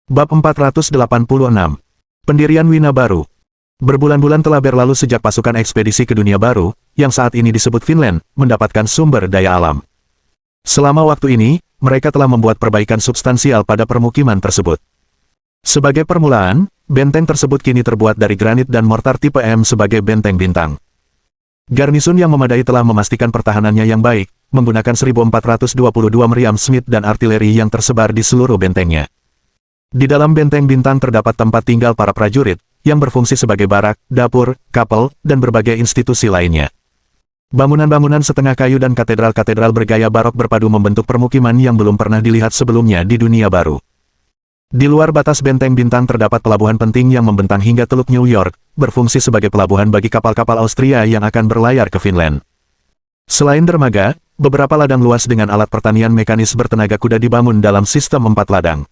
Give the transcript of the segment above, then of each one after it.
Bab 486. Pendirian Wina Baru. Berbulan-bulan telah berlalu sejak pasukan ekspedisi ke dunia baru, yang saat ini disebut Finland, mendapatkan sumber daya alam. Selama waktu ini, mereka telah membuat perbaikan substansial pada permukiman tersebut. Sebagai permulaan, benteng tersebut kini terbuat dari granit dan mortar tipe M sebagai benteng bintang. Garnisun yang memadai telah memastikan pertahanannya yang baik, menggunakan 1422 meriam Smith dan artileri yang tersebar di seluruh bentengnya. Di dalam benteng bintang terdapat tempat tinggal para prajurit, yang berfungsi sebagai barak, dapur, kapel, dan berbagai institusi lainnya. Bangunan-bangunan setengah kayu dan katedral-katedral bergaya barok berpadu membentuk permukiman yang belum pernah dilihat sebelumnya di dunia baru. Di luar batas benteng bintang terdapat pelabuhan penting yang membentang hingga Teluk New York, berfungsi sebagai pelabuhan bagi kapal-kapal Austria yang akan berlayar ke Finland. Selain dermaga, beberapa ladang luas dengan alat pertanian mekanis bertenaga kuda dibangun dalam sistem 4 ladang.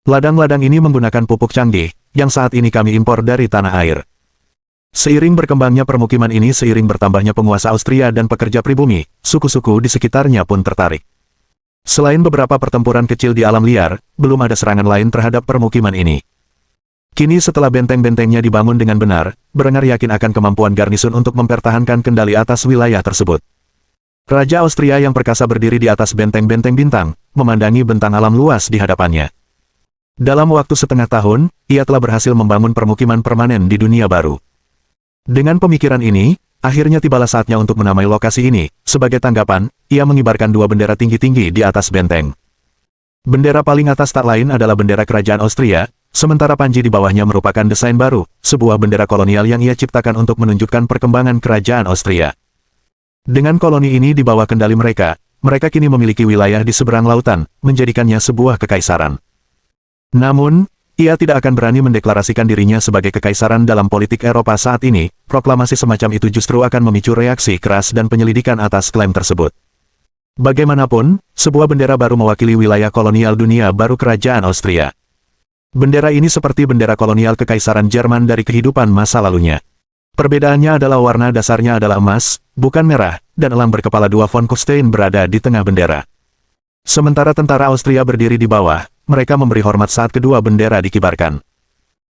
Ladang-ladang ini menggunakan pupuk canggih, yang saat ini kami impor dari tanah air. Seiring berkembangnya permukiman ini seiring bertambahnya penguasa Austria dan pekerja pribumi, suku-suku di sekitarnya pun tertarik. Selain beberapa pertempuran kecil di alam liar, belum ada serangan lain terhadap permukiman ini. Kini setelah benteng-bentengnya dibangun dengan benar, Berengar yakin akan kemampuan garnisun untuk mempertahankan kendali atas wilayah tersebut. Raja Austria yang perkasa berdiri di atas benteng-benteng bintang, memandangi bentang alam luas di hadapannya. Dalam waktu setengah tahun, ia telah berhasil membangun permukiman permanen di dunia baru. Dengan pemikiran ini, akhirnya tibalah saatnya untuk menamai lokasi ini. Sebagai tanggapan, ia mengibarkan 2 bendera tinggi-tinggi di atas benteng. Bendera paling atas tak lain adalah bendera kerajaan Austria, sementara panji di bawahnya merupakan desain baru, sebuah bendera kolonial yang ia ciptakan untuk menunjukkan perkembangan kerajaan Austria. Dengan koloni ini di bawah kendali mereka, mereka kini memiliki wilayah di seberang lautan, menjadikannya sebuah kekaisaran. Namun, ia tidak akan berani mendeklarasikan dirinya sebagai kekaisaran dalam politik Eropa saat ini. Proklamasi semacam itu justru akan memicu reaksi keras dan penyelidikan atas klaim tersebut. Bagaimanapun, sebuah bendera baru mewakili wilayah kolonial dunia baru kerajaan Austria. Bendera ini seperti bendera kolonial kekaisaran Jerman dari kehidupan masa lalunya. Perbedaannya adalah warna dasarnya adalah emas, bukan merah, dan elang berkepala 2 von Kufstein berada di tengah bendera. Sementara tentara Austria berdiri di bawah, mereka memberi hormat saat kedua bendera dikibarkan.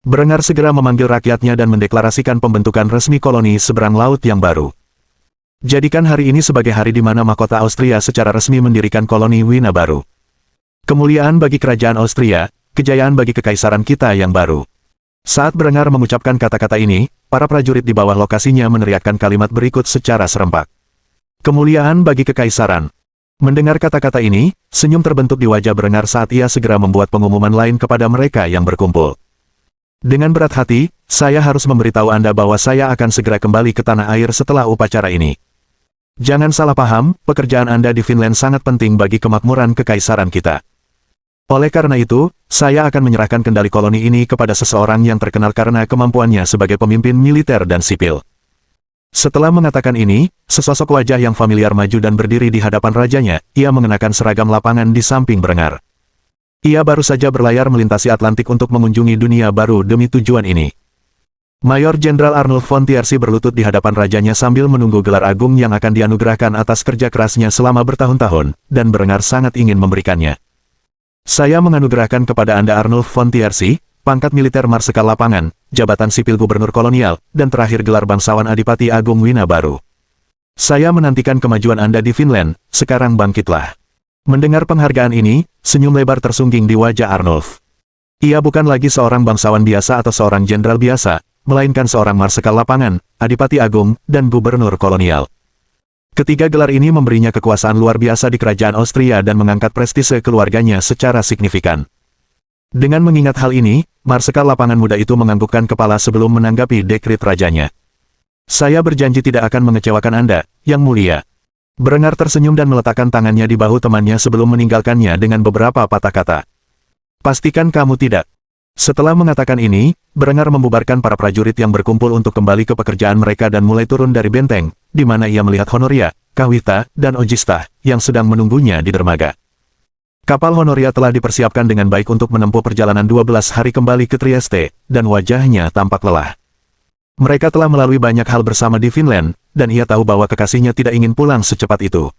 Berengar segera memanggil rakyatnya dan mendeklarasikan pembentukan resmi koloni seberang laut yang baru. Jadikan hari ini sebagai hari di mana mahkota Austria secara resmi mendirikan koloni Wina baru. Kemuliaan bagi kerajaan Austria, kejayaan bagi kekaisaran kita yang baru. Saat Berengar mengucapkan kata-kata ini, para prajurit di bawah lokasinya meneriakkan kalimat berikut secara serempak. Kemuliaan bagi kekaisaran. Mendengar kata-kata ini, senyum terbentuk di wajah Berengar saat ia segera membuat pengumuman lain kepada mereka yang berkumpul. Dengan berat hati, saya harus memberitahu Anda bahwa saya akan segera kembali ke tanah air setelah upacara ini. Jangan salah paham, pekerjaan Anda di Finland sangat penting bagi kemakmuran kekaisaran kita. Oleh karena itu, saya akan menyerahkan kendali koloni ini kepada seseorang yang terkenal karena kemampuannya sebagai pemimpin militer dan sipil. Setelah mengatakan ini, sesosok wajah yang familiar maju dan berdiri di hadapan rajanya, ia mengenakan seragam lapangan di samping Berengar. Ia baru saja berlayar melintasi Atlantik untuk mengunjungi dunia baru demi tujuan ini. Mayor Jenderal Arnulf von Tiersy berlutut di hadapan rajanya sambil menunggu gelar agung yang akan dianugerahkan atas kerja kerasnya selama bertahun-tahun, dan Berengar sangat ingin memberikannya. Saya menganugerahkan kepada Anda Arnulf von Tiersy, pangkat militer Marsekal Lapangan, jabatan sipil gubernur kolonial, dan terakhir gelar bangsawan Adipati Agung Wina Baru. Saya menantikan kemajuan Anda di Finland, sekarang bangkitlah. Mendengar penghargaan ini, senyum lebar tersungging di wajah Arnulf. Ia bukan lagi seorang bangsawan biasa atau seorang jenderal biasa, melainkan seorang Marsekal Lapangan, Adipati Agung, dan gubernur kolonial. Ketiga gelar ini memberinya kekuasaan luar biasa di kerajaan Austria dan mengangkat prestise keluarganya secara signifikan. Dengan mengingat hal ini, Marsekal Lapangan muda itu menganggukkan kepala sebelum menanggapi dekrit rajanya. Saya berjanji tidak akan mengecewakan Anda, Yang Mulia. Berengar tersenyum dan meletakkan tangannya di bahu temannya sebelum meninggalkannya dengan beberapa patah kata. Pastikan kamu tidak. Setelah mengatakan ini, Berengar membubarkan para prajurit yang berkumpul untuk kembali ke pekerjaan mereka dan mulai turun dari benteng, di mana ia melihat Honoria, Kawita, dan Ogista, yang sedang menunggunya di dermaga. Kapal Honoria telah dipersiapkan dengan baik untuk menempuh perjalanan 12 hari kembali ke Trieste, dan wajahnya tampak lelah. Mereka telah melalui banyak hal bersama di Finland, dan ia tahu bahwa kekasihnya tidak ingin pulang secepat itu.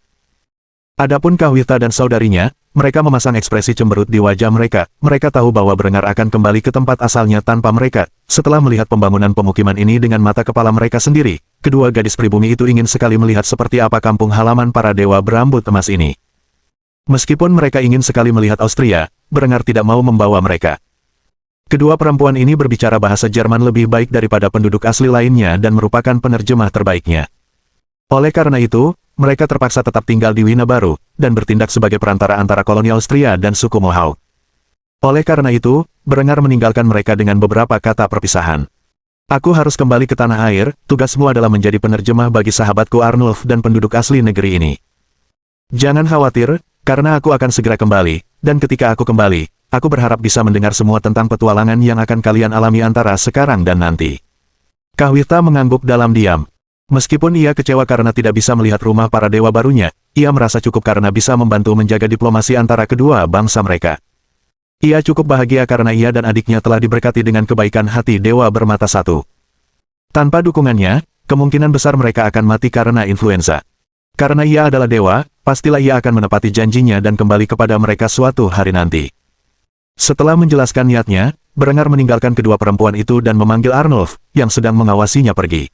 Adapun Kahwita dan saudarinya, mereka memasang ekspresi cemberut di wajah mereka. Mereka tahu bahwa Berengar akan kembali ke tempat asalnya tanpa mereka. Setelah melihat pembangunan pemukiman ini dengan mata kepala mereka sendiri, kedua gadis pribumi itu ingin sekali melihat seperti apa kampung halaman para dewa berambut emas ini. Meskipun mereka ingin sekali melihat Austria, Berengar tidak mau membawa mereka. Kedua perempuan ini berbicara bahasa Jerman lebih baik daripada penduduk asli lainnya dan merupakan penerjemah terbaiknya. Oleh karena itu, mereka terpaksa tetap tinggal di Wina Baru, dan bertindak sebagai perantara antara koloni Austria dan suku Mohawk. Oleh karena itu, Berengar meninggalkan mereka dengan beberapa kata perpisahan. Aku harus kembali ke tanah air, tugasmu adalah menjadi penerjemah bagi sahabatku Arnulf dan penduduk asli negeri ini. Jangan khawatir, karena aku akan segera kembali, dan ketika aku kembali, aku berharap bisa mendengar semua tentang petualangan yang akan kalian alami antara sekarang dan nanti. Kahwita mengangguk dalam diam. Meskipun ia kecewa karena tidak bisa melihat rumah para dewa barunya, ia merasa cukup karena bisa membantu menjaga diplomasi antara kedua bangsa mereka. Ia cukup bahagia karena ia dan adiknya telah diberkati dengan kebaikan hati dewa bermata satu. Tanpa dukungannya, kemungkinan besar mereka akan mati karena influenza. Karena ia adalah dewa, pastilah ia akan menepati janjinya dan kembali kepada mereka suatu hari nanti. Setelah menjelaskan niatnya, Berengar meninggalkan kedua perempuan itu dan memanggil Arnulf, yang sedang mengawasinya pergi.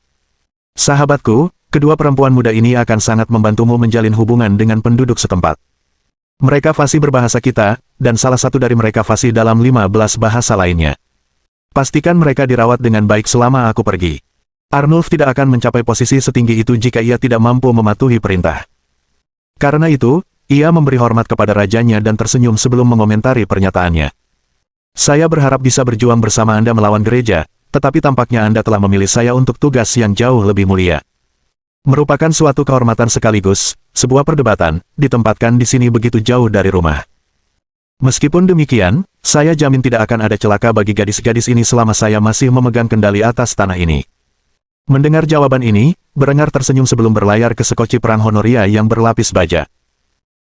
Sahabatku, kedua perempuan muda ini akan sangat membantumu menjalin hubungan dengan penduduk setempat. Mereka fasih berbahasa kita, dan salah satu dari mereka fasih dalam 15 bahasa lainnya. Pastikan mereka dirawat dengan baik selama aku pergi. Arnulf tidak akan mencapai posisi setinggi itu jika ia tidak mampu mematuhi perintah. Karena itu, ia memberi hormat kepada rajanya dan tersenyum sebelum mengomentari pernyataannya. Saya berharap bisa berjuang bersama Anda melawan gereja, tetapi tampaknya Anda telah memilih saya untuk tugas yang jauh lebih mulia. Merupakan suatu kehormatan sekaligus, sebuah perdebatan, ditempatkan di sini begitu jauh dari rumah. Meskipun demikian, saya jamin tidak akan ada celaka bagi gadis-gadis ini selama saya masih memegang kendali atas tanah ini. Mendengar jawaban ini, Berengar tersenyum sebelum berlayar ke sekoci perang Honoria yang berlapis baja.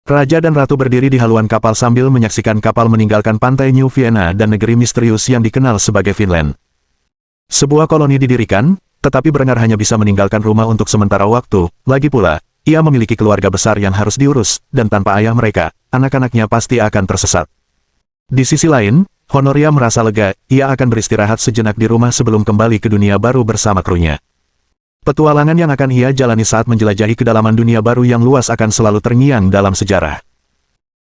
Raja dan Ratu berdiri di haluan kapal sambil menyaksikan kapal meninggalkan pantai New Vienna dan negeri misterius yang dikenal sebagai Finland. Sebuah koloni didirikan, tetapi Berengar hanya bisa meninggalkan rumah untuk sementara waktu. Lagi pula, ia memiliki keluarga besar yang harus diurus, dan tanpa ayah mereka, anak-anaknya pasti akan tersesat. Di sisi lain, Honoria merasa lega, ia akan beristirahat sejenak di rumah sebelum kembali ke dunia baru bersama krunya. Petualangan yang akan ia jalani saat menjelajahi kedalaman dunia baru yang luas akan selalu terngiang dalam sejarah.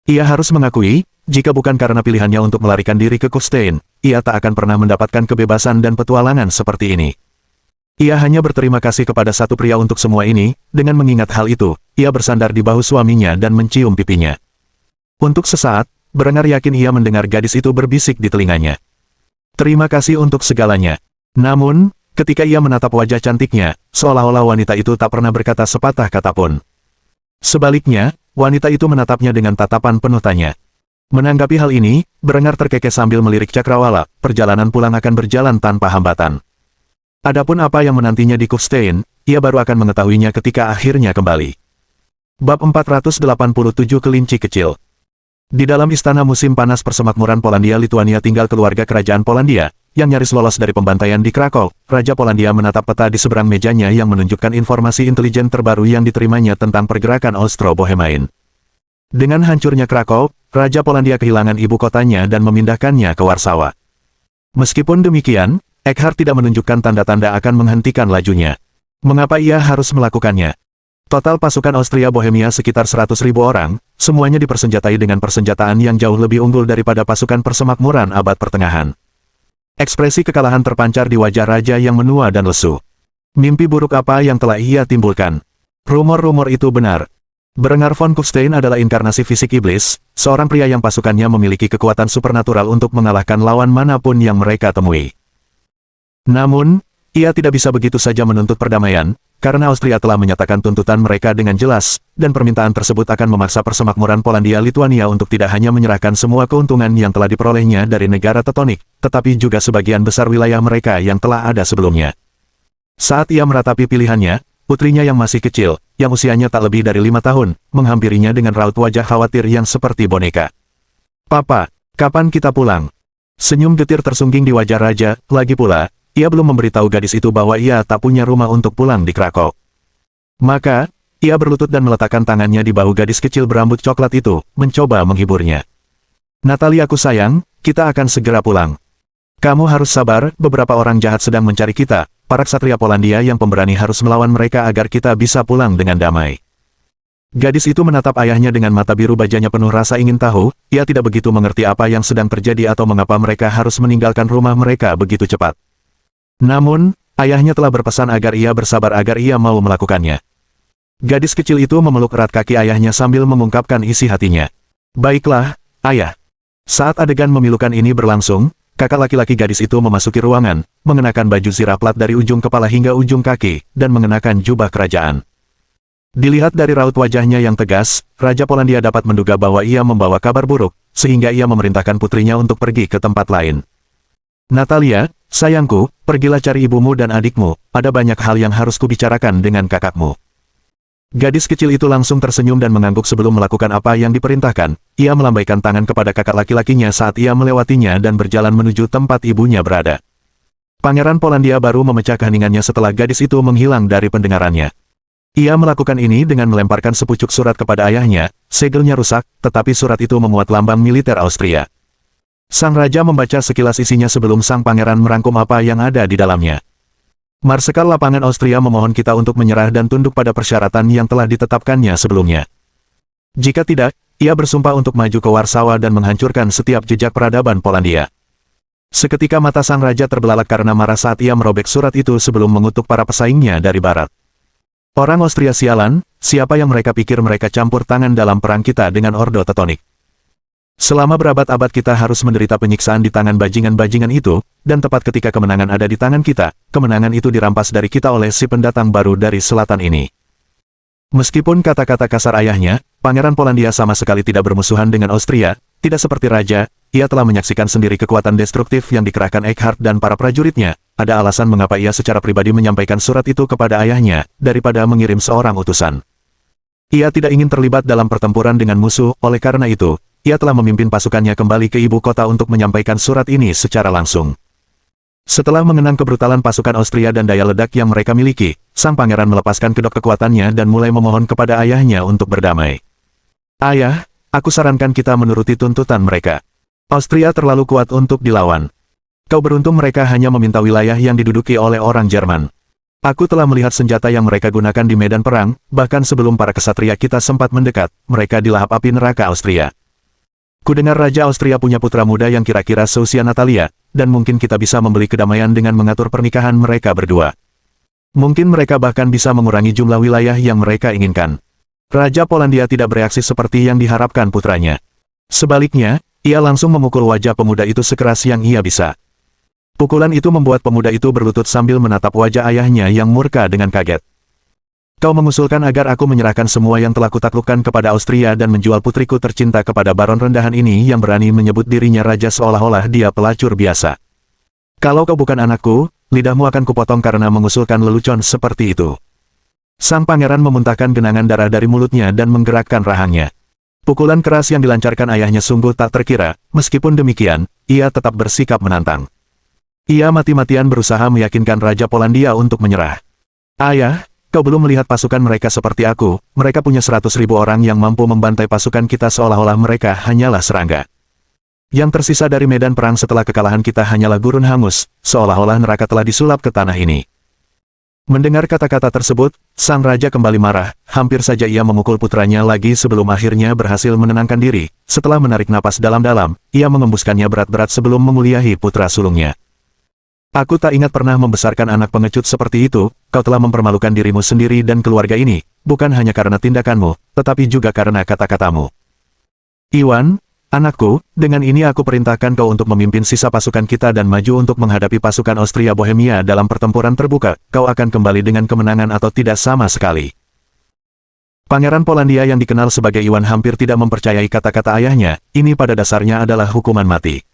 Ia harus mengakui, jika bukan karena pilihannya untuk melarikan diri ke Kufstein, ia tak akan pernah mendapatkan kebebasan dan petualangan seperti ini. Ia hanya berterima kasih kepada satu pria untuk semua ini. Dengan mengingat hal itu, ia bersandar di bahu suaminya dan mencium pipinya. Untuk sesaat, Berengar yakin ia mendengar gadis itu berbisik di telinganya. Terima kasih untuk segalanya. Namun, ketika ia menatap wajah cantiknya, seolah-olah wanita itu tak pernah berkata sepatah kata pun. Sebaliknya, wanita itu menatapnya dengan tatapan penuh tanya. Menanggapi hal ini, Berengar terkekeh sambil melirik Cakrawala, perjalanan pulang akan berjalan tanpa hambatan. Adapun apa yang menantinya di Kufstein, ia baru akan mengetahuinya ketika akhirnya kembali. Bab 487 Kelinci Kecil. Di dalam istana musim panas persemakmuran Polandia-Lituania tinggal keluarga kerajaan Polandia, yang nyaris lolos dari pembantaian di Krakow. Raja Polandia menatap peta di seberang mejanya yang menunjukkan informasi intelijen terbaru yang diterimanya tentang pergerakan Austro-Bohemain. Dengan hancurnya Krakow, Raja Polandia kehilangan ibu kotanya dan memindahkannya ke Warsawa. Meskipun demikian, Eckhard tidak menunjukkan tanda-tanda akan menghentikan lajunya. Mengapa ia harus melakukannya? Total pasukan Austria Bohemia sekitar 100.000 orang, semuanya dipersenjatai dengan persenjataan yang jauh lebih unggul daripada pasukan persemakmuran abad pertengahan. Ekspresi kekalahan terpancar di wajah raja yang menua dan lesu. Mimpi buruk apa yang telah ia timbulkan? Rumor-rumor itu benar. Berengar von Kufstein adalah inkarnasi fisik iblis, seorang pria yang pasukannya memiliki kekuatan supernatural untuk mengalahkan lawan manapun yang mereka temui. Namun, ia tidak bisa begitu saja menuntut perdamaian, karena Austria telah menyatakan tuntutan mereka dengan jelas, dan permintaan tersebut akan memaksa persemakmuran Polandia-Lituania untuk tidak hanya menyerahkan semua keuntungan yang telah diperolehnya dari negara tetonik, tetapi juga sebagian besar wilayah mereka yang telah ada sebelumnya. Saat ia meratapi pilihannya, putrinya yang masih kecil, yang usianya tak lebih dari 5 tahun, menghampirinya dengan raut wajah khawatir yang seperti boneka. "Papa, kapan kita pulang?" Senyum getir tersungging di wajah raja. Lagi pula, ia belum memberitahu gadis itu bahwa ia tak punya rumah untuk pulang di Krakow. Maka, ia berlutut dan meletakkan tangannya di bahu gadis kecil berambut coklat itu, mencoba menghiburnya. Nataliaku sayang, kita akan segera pulang. Kamu harus sabar, beberapa orang jahat sedang mencari kita, para ksatria Polandia yang pemberani harus melawan mereka agar kita bisa pulang dengan damai. Gadis itu menatap ayahnya dengan mata biru bajanya penuh rasa ingin tahu, ia tidak begitu mengerti apa yang sedang terjadi atau mengapa mereka harus meninggalkan rumah mereka begitu cepat. Namun, ayahnya telah berpesan agar ia bersabar agar ia mau melakukannya. Gadis kecil itu memeluk erat kaki ayahnya sambil mengungkapkan isi hatinya. Baiklah, ayah. Saat adegan memilukan ini berlangsung, kakak laki-laki gadis itu memasuki ruangan, mengenakan baju zirah plat dari ujung kepala hingga ujung kaki, dan mengenakan jubah kerajaan. Dilihat dari raut wajahnya yang tegas, Raja Polandia dapat menduga bahwa ia membawa kabar buruk, sehingga ia memerintahkan putrinya untuk pergi ke tempat lain. Natalia, sayangku, pergilah cari ibumu dan adikmu, ada banyak hal yang harus kubicarakan dengan kakakmu. Gadis kecil itu langsung tersenyum dan mengangguk sebelum melakukan apa yang diperintahkan. Ia melambaikan tangan kepada kakak laki-lakinya saat ia melewatinya dan berjalan menuju tempat ibunya berada. Pangeran Polandia baru memecah keheningannya setelah gadis itu menghilang dari pendengarannya. Ia melakukan ini dengan melemparkan sepucuk surat kepada ayahnya, segelnya rusak, tetapi surat itu memuat lambang militer Austria. Sang raja membaca sekilas isinya sebelum sang pangeran merangkum apa yang ada di dalamnya. Marsekal Lapangan Austria memohon kita untuk menyerah dan tunduk pada persyaratan yang telah ditetapkannya sebelumnya. Jika tidak, ia bersumpah untuk maju ke Warsawa dan menghancurkan setiap jejak peradaban Polandia. Seketika mata sang raja terbelalak karena marah saat ia merobek surat itu sebelum mengutuk para pesaingnya dari barat. Orang Austria sialan, siapa yang mereka pikir mereka campur tangan dalam perang kita dengan Ordo Teutonik. Selama berabad-abad kita harus menderita penyiksaan di tangan bajingan-bajingan itu, dan tepat ketika kemenangan ada di tangan kita, kemenangan itu dirampas dari kita oleh si pendatang baru dari selatan ini. Meskipun kata-kata kasar ayahnya, Pangeran Polandia sama sekali tidak bermusuhan dengan Austria, tidak seperti raja, ia telah menyaksikan sendiri kekuatan destruktif yang dikerahkan Eckhard dan para prajuritnya. Ada alasan mengapa ia secara pribadi menyampaikan surat itu kepada ayahnya, daripada mengirim seorang utusan. Ia tidak ingin terlibat dalam pertempuran dengan musuh, oleh karena itu, ia telah memimpin pasukannya kembali ke ibu kota untuk menyampaikan surat ini secara langsung. Setelah mengenang kebrutalan pasukan Austria dan daya ledak yang mereka miliki, sang pangeran melepaskan kedok kekuatannya dan mulai memohon kepada ayahnya untuk berdamai. Ayah, aku sarankan kita menuruti tuntutan mereka. Austria terlalu kuat untuk dilawan. Kau beruntung mereka hanya meminta wilayah yang diduduki oleh orang Jerman. Aku telah melihat senjata yang mereka gunakan di medan perang, bahkan sebelum para kesatria kita sempat mendekat, mereka dilahap api neraka Austria. Kudengar Raja Austria punya putra muda yang kira-kira seusia Natalia, dan mungkin kita bisa membeli kedamaian dengan mengatur pernikahan mereka berdua. Mungkin mereka bahkan bisa mengurangi jumlah wilayah yang mereka inginkan. Raja Polandia tidak bereaksi seperti yang diharapkan putranya. Sebaliknya, ia langsung memukul wajah pemuda itu sekeras yang ia bisa. Pukulan itu membuat pemuda itu berlutut sambil menatap wajah ayahnya yang murka dengan kaget. Kau mengusulkan agar aku menyerahkan semua yang telah kutaklukkan kepada Austria dan menjual putriku tercinta kepada baron rendahan ini yang berani menyebut dirinya raja seolah-olah dia pelacur biasa. Kalau kau bukan anakku, lidahmu akan kupotong karena mengusulkan lelucon seperti itu. Sang pangeran memuntahkan genangan darah dari mulutnya dan menggerakkan rahangnya. Pukulan keras yang dilancarkan ayahnya sungguh tak terkira, meskipun demikian, ia tetap bersikap menantang. Ia mati-matian berusaha meyakinkan Raja Polandia untuk menyerah. Ayah, kau belum melihat pasukan mereka seperti aku, mereka punya 100.000 orang yang mampu membantai pasukan kita seolah-olah mereka hanyalah serangga. Yang tersisa dari medan perang setelah kekalahan kita hanyalah gurun hangus, seolah-olah neraka telah disulap ke tanah ini. Mendengar kata-kata tersebut, sang raja kembali marah, hampir saja ia memukul putranya lagi sebelum akhirnya berhasil menenangkan diri. Setelah menarik napas dalam-dalam, ia mengembuskannya berat-berat sebelum memuliahi putra sulungnya. Aku tak ingat pernah membesarkan anak pengecut seperti itu, kau telah mempermalukan dirimu sendiri dan keluarga ini, bukan hanya karena tindakanmu, tetapi juga karena kata-katamu. Iwan, anakku, dengan ini aku perintahkan kau untuk memimpin sisa pasukan kita dan maju untuk menghadapi pasukan Austria Bohemia dalam pertempuran terbuka, kau akan kembali dengan kemenangan atau tidak sama sekali. Pangeran Polandia yang dikenal sebagai Iwan hampir tidak mempercayai kata-kata ayahnya, ini pada dasarnya adalah hukuman mati.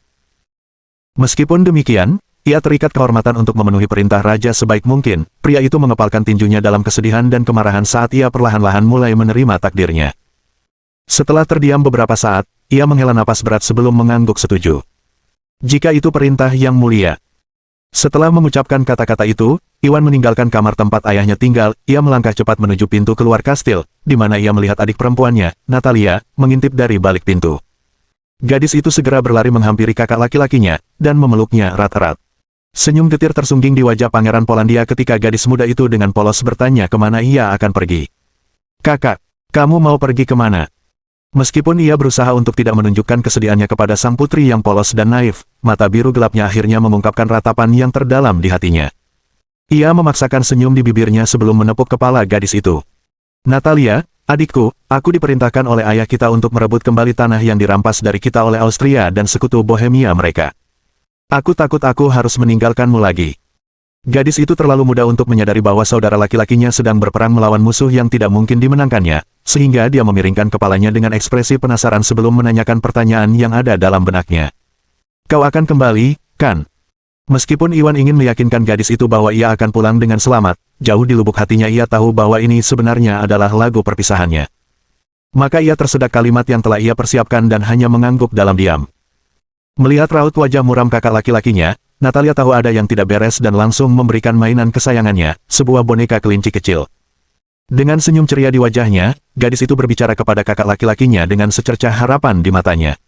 Meskipun demikian, ia terikat kehormatan untuk memenuhi perintah raja sebaik mungkin. Pria itu mengepalkan tinjunya dalam kesedihan dan kemarahan saat ia perlahan-lahan mulai menerima takdirnya. Setelah terdiam beberapa saat, ia menghela napas berat sebelum mengangguk setuju. Jika itu perintah yang mulia. Setelah mengucapkan kata-kata itu, Iwan meninggalkan kamar tempat ayahnya tinggal, ia melangkah cepat menuju pintu keluar kastil, di mana ia melihat adik perempuannya, Natalia, mengintip dari balik pintu. Gadis itu segera berlari menghampiri kakak laki-lakinya, dan memeluknya erat-erat. Senyum getir tersungging di wajah Pangeran Polandia ketika gadis muda itu dengan polos bertanya kemana ia akan pergi. "Kakak, kamu mau pergi kemana?" Meskipun ia berusaha untuk tidak menunjukkan kesedihannya kepada sang putri yang polos dan naif, mata biru gelapnya akhirnya mengungkapkan ratapan yang terdalam di hatinya. Ia memaksakan senyum di bibirnya sebelum menepuk kepala gadis itu. "Natalia, adikku, aku diperintahkan oleh ayah kita untuk merebut kembali tanah yang dirampas dari kita oleh Austria dan sekutu Bohemia mereka. Aku takut aku harus meninggalkanmu lagi." Gadis itu terlalu muda untuk menyadari bahwa saudara laki-lakinya sedang berperang melawan musuh yang tidak mungkin dimenangkannya, sehingga dia memiringkan kepalanya dengan ekspresi penasaran sebelum menanyakan pertanyaan yang ada dalam benaknya. "Kau akan kembali, kan?" Meskipun Iwan ingin meyakinkan gadis itu bahwa ia akan pulang dengan selamat, jauh di lubuk hatinya ia tahu bahwa ini sebenarnya adalah lagu perpisahannya. Maka ia tersedak kalimat yang telah ia persiapkan dan hanya mengangguk dalam diam. Melihat raut wajah muram kakak laki-lakinya, Natalia tahu ada yang tidak beres dan langsung memberikan mainan kesayangannya, sebuah boneka kelinci kecil. Dengan senyum ceria di wajahnya, gadis itu berbicara kepada kakak laki-lakinya dengan secercah harapan di matanya.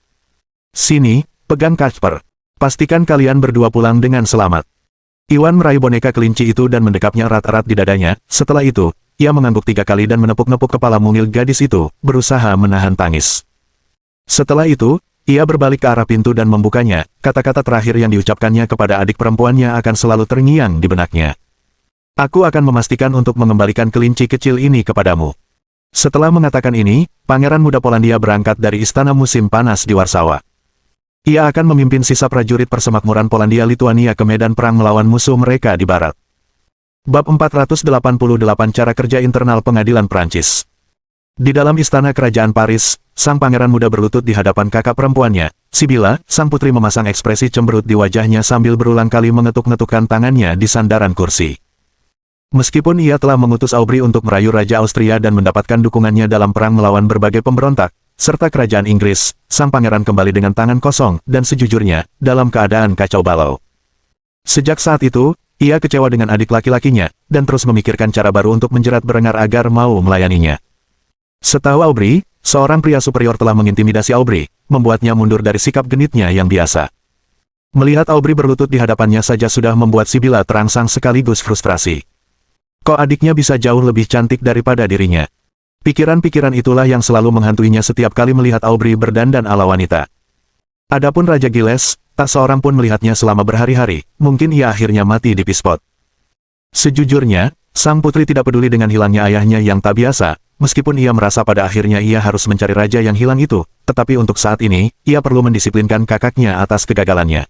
"Sini, pegang Kasper. Pastikan kalian berdua pulang dengan selamat." Iwan meraih boneka kelinci itu dan mendekapnya erat-erat di dadanya. Setelah itu, ia mengangguk 3 kali dan menepuk-nepuk kepala mungil gadis itu, berusaha menahan tangis. Setelah itu, ia berbalik ke arah pintu dan membukanya. Kata-kata terakhir yang diucapkannya kepada adik perempuannya akan selalu terngiang di benaknya. "Aku akan memastikan untuk mengembalikan kelinci kecil ini kepadamu." Setelah mengatakan ini, Pangeran Muda Polandia berangkat dari istana musim panas di Warsawa. Ia akan memimpin sisa prajurit persemakmuran Polandia-Lituania ke medan perang melawan musuh mereka di barat. Bab 488 Cara Kerja Internal Pengadilan Prancis. Di dalam istana kerajaan Paris, sang pangeran muda berlutut di hadapan kakak perempuannya, Sibylla. Sang putri memasang ekspresi cemberut di wajahnya sambil berulang kali mengetuk-ngetukkan tangannya di sandaran kursi. Meskipun ia telah mengutus Aubry untuk merayu Raja Austria dan mendapatkan dukungannya dalam perang melawan berbagai pemberontak, serta kerajaan Inggris, sang pangeran kembali dengan tangan kosong, dan sejujurnya, dalam keadaan kacau balau. Sejak saat itu, ia kecewa dengan adik laki-lakinya, dan terus memikirkan cara baru untuk menjerat Berengar agar mau melayaninya. Setahu Aubry, seorang pria superior telah mengintimidasi Aubry, membuatnya mundur dari sikap genitnya yang biasa. Melihat Aubry berlutut di hadapannya saja sudah membuat Sibylla terangsang sekaligus frustrasi. Kok adiknya bisa jauh lebih cantik daripada dirinya? Pikiran-pikiran itulah yang selalu menghantuinya setiap kali melihat Aubry berdandan ala wanita. Adapun Raja Giles, tak seorang pun melihatnya selama berhari-hari, mungkin ia akhirnya mati di pispot. Sejujurnya, sang putri tidak peduli dengan hilangnya ayahnya yang tak biasa, meskipun ia merasa pada akhirnya ia harus mencari raja yang hilang itu, tetapi untuk saat ini, ia perlu mendisiplinkan kakaknya atas kegagalannya.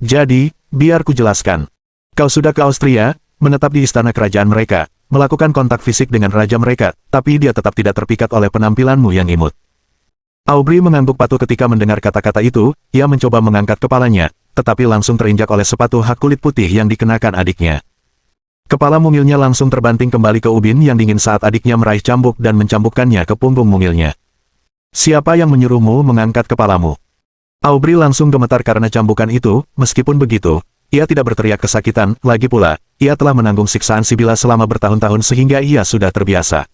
"Jadi, biar ku jelaskan. Kau sudah ke Austria, menetap di istana kerajaan mereka, melakukan kontak fisik dengan raja mereka, tapi dia tetap tidak terpikat oleh penampilanmu yang imut." Aubry mengangguk patuh ketika mendengar kata-kata itu. Ia mencoba mengangkat kepalanya, tetapi langsung terinjak oleh sepatu hak kulit putih yang dikenakan adiknya. Kepala mungilnya langsung terbanting kembali ke ubin yang dingin saat adiknya meraih cambuk dan mencambukkannya ke punggung mungilnya. "Siapa yang menyuruhmu mengangkat kepalamu?" Aubry langsung gemetar karena cambukan itu. Meskipun begitu, ia tidak berteriak kesakitan. Lagi pula, ia telah menanggung siksaan Sibylla selama bertahun-tahun sehingga ia sudah terbiasa.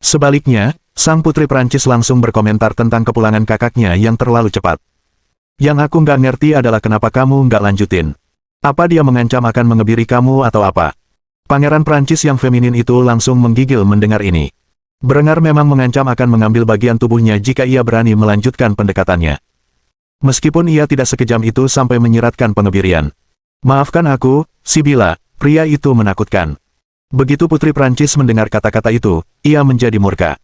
Sebaliknya, sang putri Prancis langsung berkomentar tentang kepulangan kakaknya yang terlalu cepat. "Yang aku nggak ngerti adalah kenapa kamu nggak lanjutin. Apa dia mengancam akan mengebiri kamu atau apa?" Pangeran Prancis yang feminin itu langsung menggigil mendengar ini. Berengar memang mengancam akan mengambil bagian tubuhnya jika ia berani melanjutkan pendekatannya. Meskipun ia tidak sekejam itu sampai menyiratkan pengebirian. "Maafkan aku, Sibylla, pria itu menakutkan." Begitu putri Prancis mendengar kata-kata itu, ia menjadi murka.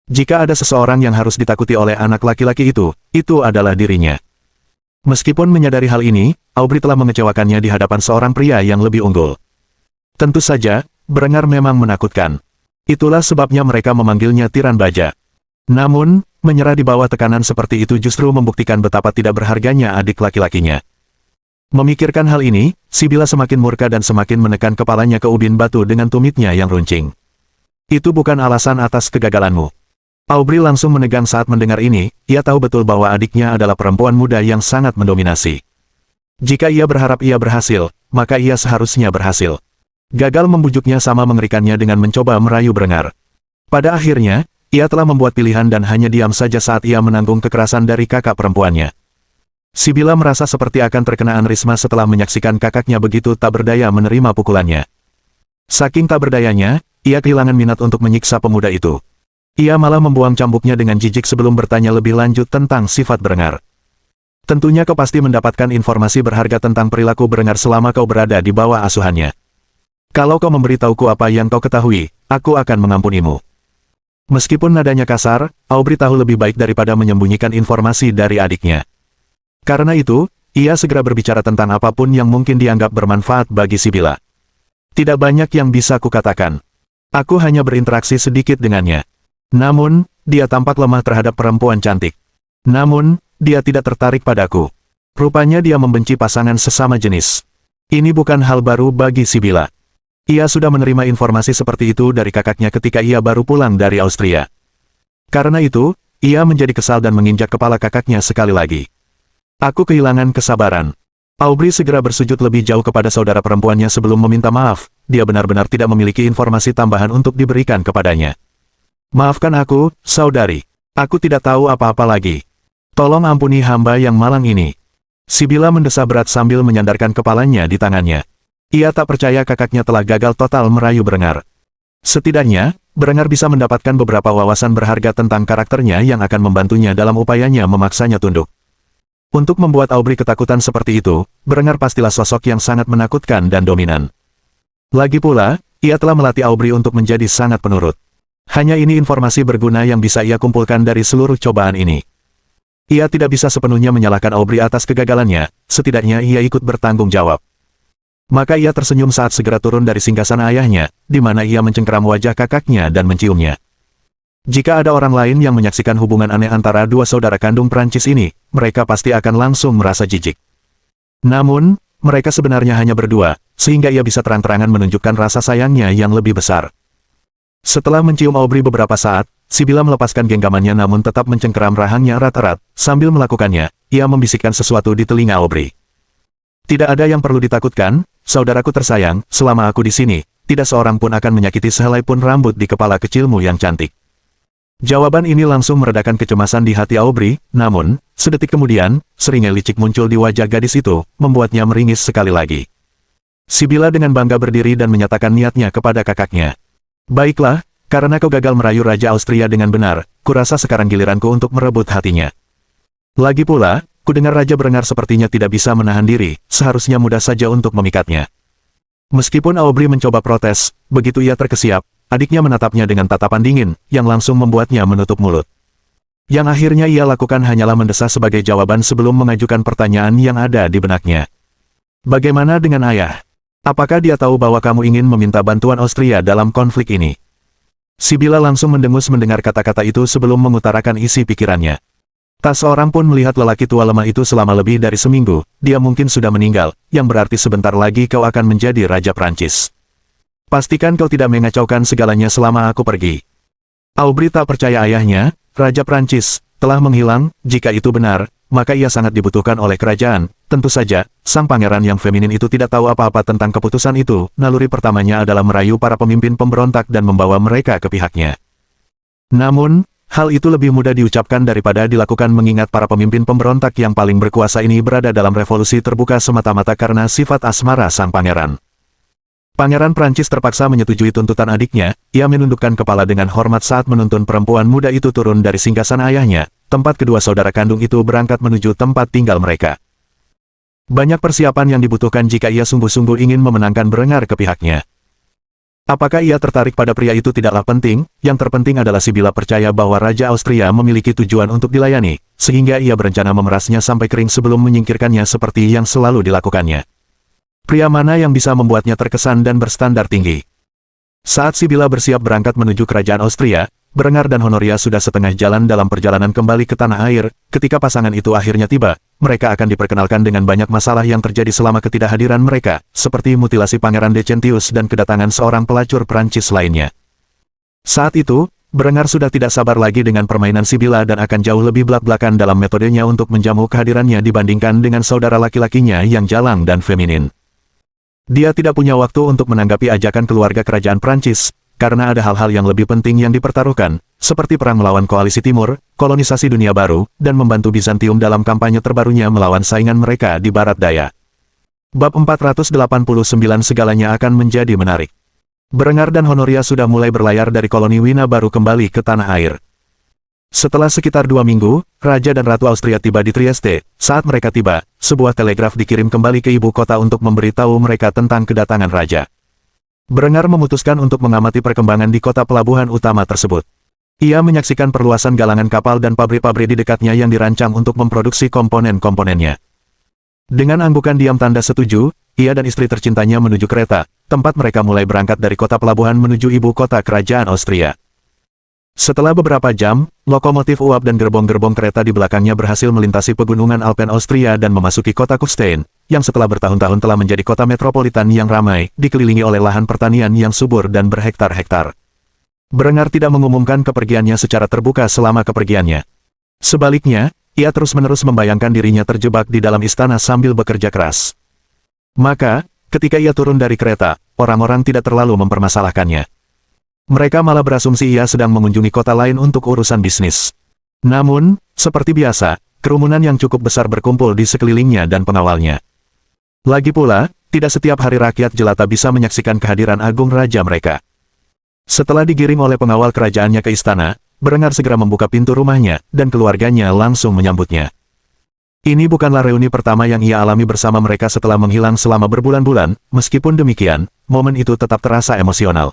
Jika ada seseorang yang harus ditakuti oleh anak laki-laki itu adalah dirinya. Meskipun menyadari hal ini, Aubry telah mengecewakannya di hadapan seorang pria yang lebih unggul. Tentu saja, Berengar memang menakutkan. Itulah sebabnya mereka memanggilnya Tiran Baja. Namun, menyerah di bawah tekanan seperti itu justru membuktikan betapa tidak berharganya adik laki-lakinya. Memikirkan hal ini, Sibylla semakin murka dan semakin menekan kepalanya ke ubin batu dengan tumitnya yang runcing. "Itu bukan alasan atas kegagalanmu." Aubry langsung menegang saat mendengar ini. Ia tahu betul bahwa adiknya adalah perempuan muda yang sangat mendominasi. Jika ia berharap ia berhasil, maka ia seharusnya berhasil. Gagal membujuknya sama mengerikannya dengan mencoba merayu Berengar. Pada akhirnya, ia telah membuat pilihan dan hanya diam saja saat ia menanggung kekerasan dari kakak perempuannya. Sibila merasa seperti akan terkena aneurisma setelah menyaksikan kakaknya begitu tak berdaya menerima pukulannya. Saking tak berdayanya, ia kehilangan minat untuk menyiksa pemuda itu. Ia malah membuang cambuknya dengan jijik sebelum bertanya lebih lanjut tentang sifat Berengar. Tentunya kau pasti mendapatkan informasi berharga tentang perilaku Berengar selama kau berada di bawah asuhannya. Kalau kau memberitahuku apa yang kau ketahui, aku akan mengampunimu. Meskipun nadanya kasar, Aubrey tahu lebih baik daripada menyembunyikan informasi dari adiknya. Karena itu, ia segera berbicara tentang apapun yang mungkin dianggap bermanfaat bagi Sibila. Tidak banyak yang bisa kukatakan. Aku hanya berinteraksi sedikit dengannya. Namun, dia tampak lemah terhadap perempuan cantik. Namun, dia tidak tertarik padaku. Rupanya dia membenci pasangan sesama jenis. Ini bukan hal baru bagi Sibila. Ia sudah menerima informasi seperti itu dari kakaknya ketika ia baru pulang dari Austria. Karena itu, ia menjadi kesal dan menginjak kepala kakaknya sekali lagi. Aku kehilangan kesabaran. Aubrey segera bersujud lebih jauh kepada saudara perempuannya sebelum meminta maaf. Dia benar-benar tidak memiliki informasi tambahan untuk diberikan kepadanya. Maafkan aku, saudari. Aku tidak tahu apa-apa lagi. Tolong ampuni hamba yang malang ini. Sibila mendesah berat sambil menyandarkan kepalanya di tangannya. Ia tak percaya kakaknya telah gagal total merayu Berengar. Setidaknya, Berengar bisa mendapatkan beberapa wawasan berharga tentang karakternya yang akan membantunya dalam upayanya memaksanya tunduk. Untuk membuat Aubrey ketakutan seperti itu, Berengar pastilah sosok yang sangat menakutkan dan dominan. Lagi pula, ia telah melatih Aubrey untuk menjadi sangat penurut. Hanya ini informasi berguna yang bisa ia kumpulkan dari seluruh cobaan ini. Ia tidak bisa sepenuhnya menyalahkan Aubrey atas kegagalannya, setidaknya ia ikut bertanggung jawab. Maka ia tersenyum saat segera turun dari singgasana ayahnya, di mana ia mencengkeram wajah kakaknya dan menciumnya. Jika ada orang lain yang menyaksikan hubungan aneh antara dua saudara kandung Prancis ini, mereka pasti akan langsung merasa jijik. Namun, mereka sebenarnya hanya berdua, sehingga ia bisa terang-terangan menunjukkan rasa sayangnya yang lebih besar. Setelah mencium Aubrey beberapa saat, Sibila melepaskan genggamannya namun tetap mencengkeram rahangnya erat-erat. Sambil melakukannya, ia membisikkan sesuatu di telinga Aubrey. Tidak ada yang perlu ditakutkan, saudaraku tersayang, selama aku di sini, tidak seorang pun akan menyakiti sehelai pun rambut di kepala kecilmu yang cantik. Jawaban ini langsung meredakan kecemasan di hati Aubrey, namun, sedetik kemudian, seringai licik muncul di wajah gadis itu, membuatnya meringis sekali lagi. Sibila dengan bangga berdiri dan menyatakan niatnya kepada kakaknya. Baiklah, karena kau gagal merayu Raja Austria dengan benar, kurasa sekarang giliranku untuk merebut hatinya. Lagi pula, kudengar Raja Berengar sepertinya tidak bisa menahan diri, seharusnya mudah saja untuk memikatnya. Meskipun Aubrey mencoba protes, begitu ia terkesiap, adiknya menatapnya dengan tatapan dingin, yang langsung membuatnya menutup mulut. Yang akhirnya ia lakukan hanyalah mendesah sebagai jawaban sebelum mengajukan pertanyaan yang ada di benaknya. Bagaimana dengan ayah? Apakah dia tahu bahwa kamu ingin meminta bantuan Austria dalam konflik ini? Sibila langsung mendengus mendengar kata-kata itu sebelum mengutarakan isi pikirannya. Tak seorang pun melihat lelaki tua lemah itu selama lebih dari seminggu, dia mungkin sudah meninggal, yang berarti sebentar lagi kau akan menjadi Raja Prancis. Pastikan kau tidak mengacaukan segalanya selama aku pergi. Aubrey tak percaya ayahnya, Raja Prancis, telah menghilang. Jika itu benar, maka ia sangat dibutuhkan oleh kerajaan. Tentu saja, sang pangeran yang feminin itu tidak tahu apa-apa tentang keputusan itu. Naluri pertamanya adalah merayu para pemimpin pemberontak dan membawa mereka ke pihaknya. Namun, hal itu lebih mudah diucapkan daripada dilakukan mengingat para pemimpin pemberontak yang paling berkuasa ini berada dalam revolusi terbuka semata-mata karena sifat asmara sang pangeran. Pangeran Prancis terpaksa menyetujui tuntutan adiknya. Ia menundukkan kepala dengan hormat saat menuntun perempuan muda itu turun dari singgasana ayahnya, tempat kedua saudara kandung itu berangkat menuju tempat tinggal mereka. Banyak persiapan yang dibutuhkan jika ia sungguh-sungguh ingin memenangkan Berengar ke pihaknya. Apakah ia tertarik pada pria itu tidaklah penting, yang terpenting adalah Sibila percaya bahwa Raja Austria memiliki tujuan untuk dilayani, sehingga ia berencana memerasnya sampai kering sebelum menyingkirkannya seperti yang selalu dilakukannya. Pria mana yang bisa membuatnya terkesan dan berstandar tinggi? Saat Sibila bersiap berangkat menuju kerajaan Austria, Berengar dan Honoria sudah setengah jalan dalam perjalanan kembali ke tanah air. Ketika pasangan itu akhirnya tiba, mereka akan diperkenalkan dengan banyak masalah yang terjadi selama ketidakhadiran mereka, seperti mutilasi Pangeran Decentius dan kedatangan seorang pelacur Prancis lainnya. Saat itu, Berengar sudah tidak sabar lagi dengan permainan Sibila dan akan jauh lebih belak-belakan dalam metodenya untuk menjamu kehadirannya dibandingkan dengan saudara laki-lakinya yang jalang dan feminin. Dia tidak punya waktu untuk menanggapi ajakan keluarga kerajaan Prancis, karena ada hal-hal yang lebih penting yang dipertaruhkan, seperti perang melawan koalisi timur, kolonisasi dunia baru, dan membantu Bizantium dalam kampanye terbarunya melawan saingan mereka di barat daya. Bab 489 segalanya akan menjadi menarik. Berengar dan Honoria sudah mulai berlayar dari koloni Wina baru kembali ke tanah air. Setelah sekitar 2 minggu, Raja dan Ratu Austria tiba di Trieste. Saat mereka tiba, sebuah telegraf dikirim kembali ke ibu kota untuk memberitahu mereka tentang kedatangan Raja. Berengar memutuskan untuk mengamati perkembangan di kota pelabuhan utama tersebut. Ia menyaksikan perluasan galangan kapal dan pabrik-pabrik di dekatnya yang dirancang untuk memproduksi komponen-komponennya. Dengan anggukan diam tanda setuju, ia dan istri tercintanya menuju kereta, tempat mereka mulai berangkat dari kota pelabuhan menuju ibu kota kerajaan Austria. Setelah beberapa jam, lokomotif uap dan gerbong-gerbong kereta di belakangnya berhasil melintasi pegunungan Alpen Austria dan memasuki kota Kufstein, yang setelah bertahun-tahun telah menjadi kota metropolitan yang ramai, dikelilingi oleh lahan pertanian yang subur dan berhektar-hektar. Berengar tidak mengumumkan kepergiannya secara terbuka selama kepergiannya. Sebaliknya, ia terus-menerus membayangkan dirinya terjebak di dalam istana sambil bekerja keras. Maka, ketika ia turun dari kereta, orang-orang tidak terlalu mempermasalahkannya. Mereka malah berasumsi ia sedang mengunjungi kota lain untuk urusan bisnis. Namun, seperti biasa, kerumunan yang cukup besar berkumpul di sekelilingnya dan pengawalnya. Lagi pula, tidak setiap hari rakyat jelata bisa menyaksikan kehadiran agung raja mereka. Setelah digiring oleh pengawal kerajaannya ke istana, Berengar segera membuka pintu rumahnya, dan keluarganya langsung menyambutnya. Ini bukanlah reuni pertama yang ia alami bersama mereka setelah menghilang selama berbulan-bulan, meskipun demikian, momen itu tetap terasa emosional.